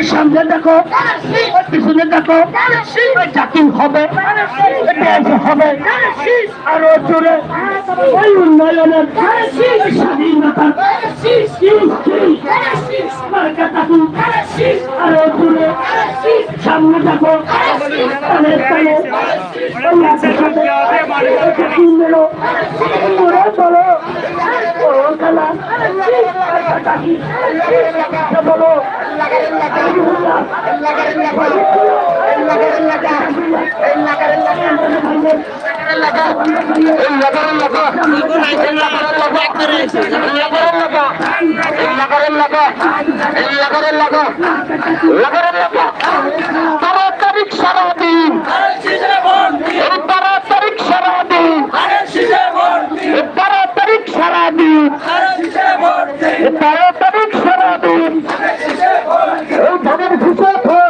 সামনে দেখো পিছনে দেখো জাকিং হবে হবে আরো জোরে ওই উন্নয়নের স্বাধীনতার আরো জোরে সামনে দেখো বলো তারিখ সারাদিন 12 তারিখ সারাদিন 12 তারিখ সারাদিন 12 তারিখ সারাদিন এই ধানের হিসাব